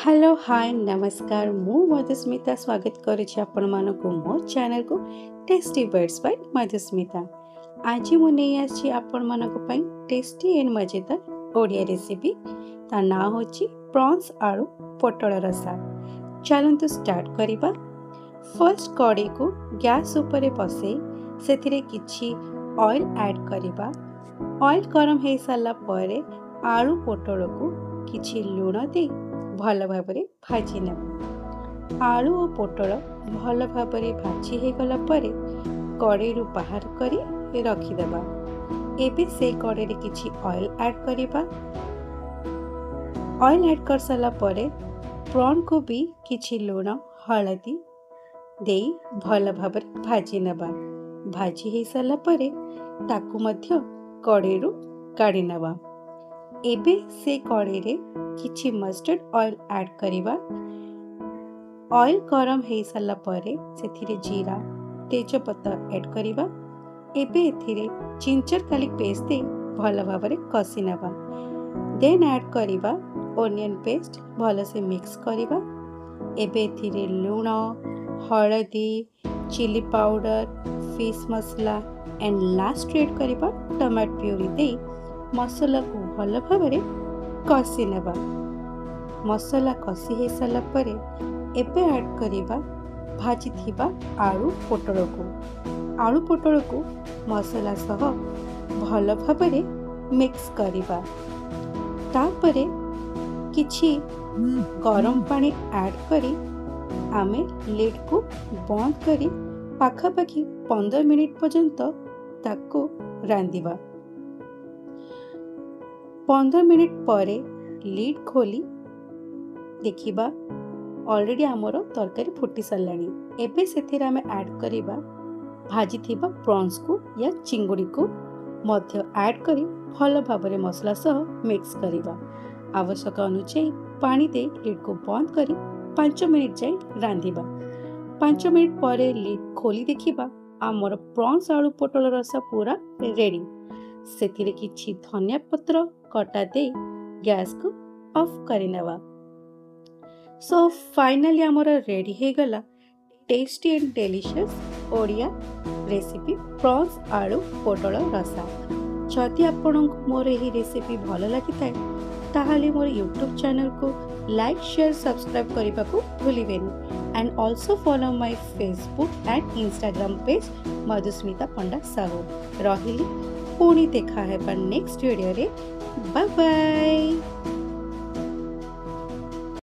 Hello hi नमस्कार मु मधुस्मिता स्वागत करुछि आपण मानको मो चैनल को टेस्टी बर्ड्स बाय मधुस्मिता। आज मु नहीं आछि आपण मानको पई टेस्टी एंड मजेदार ओडिया रेसिपी ता ना होछि प्रॉन्स आलू पोटल रसा। चलंतु स्टार्ट करिबा। फर्स्ट कड़ी को गैस ऊपर बसे सेथिरे किछि ऑयल ऐड करिबा। ऑयल गरम हे साला परे आलू पोटल को किछि लूण दे भल भाव भाजी नेब। आलू और पोटल भल भाव भाजी हो गला परे कड़े बाहर करी रखिदेबा। एबे से कड़े किछि ऑयल ऐड करिबा। ऑयल ऐड कर साला परे प्रॉन को भी किछि लूण हळदी देई भल भाव भाजी नेबा। भाजी हो साला परे ताकू मध्य कड़े काढ़ी नेबा। एबे से कड़े रे किछि मस्टर्ड ऑयल ऐड करिबा। ऑयल गरम हे साला परे सेथिरे जीरा तेजपत्ता ऐड करिबा। एबे एथिरे जिंजर गार्लिक पेस्ट दे भल भाबरे कसी नेबा। देन ऐड करिबा ओनियन पेस्ट भल से मिक्स करिबा। एबे एथिरे लूण हळदी चिली पाउडर फिश मसला एंड लास्ट ऐड करिबा टमाटो प्यूरी दे मसला को भल भाबरे कसी नेबा। मसला कसी हे साला परे एबे ऐड करिबा भाजी थिबा आलू पोटल को मसला सह भल भाबरे मिक्स करिबा। तापरे किछि गरम पानी ऐड करी आमे लिड को बंद करी पाखापाखी 15 मिनिट पर्यंत ताको रांधिबा। 15 मिनिट परे लिड खोली देखिबा ऑलरेडी आमर तरकारी फुटी सारानी। एबे सेथिरे आमे ऐड करिबा भाजी थिबा प्रॉन्स को या चिंगुड़ी को मध्य ऐड करी भल भाबरे मसला सह मिक्स करिबा। आवश्यक अनुसार पानी दे लिड को बंद करी 5 मिनिट जाए रांधिबा। 5 मिनिट परे लिड खोली देखिबा आमर प्रॉन्स आलू पोटल रसा पूरा रेडी। सेथिरे किछि धनिया पत्र कटा दे गैस को ऑफ करि नेबा। सो फाइनली आमर रेडी हे गला tasty and delicious Odia recipe prawns आलू पोटल रसा। जदि आपनक मोर एही रेसिपी भल लागिथाय ताहाले मोर यूट्यूब चैनल को लाइक शेयर सब्सक्राइब करने को भूलिबेनी and also follow my Facebook and Instagram page Madhusmita Panda Sahu. रहिली पुणी देखा है नेक्स्ट वीडियो रे। Bye bye.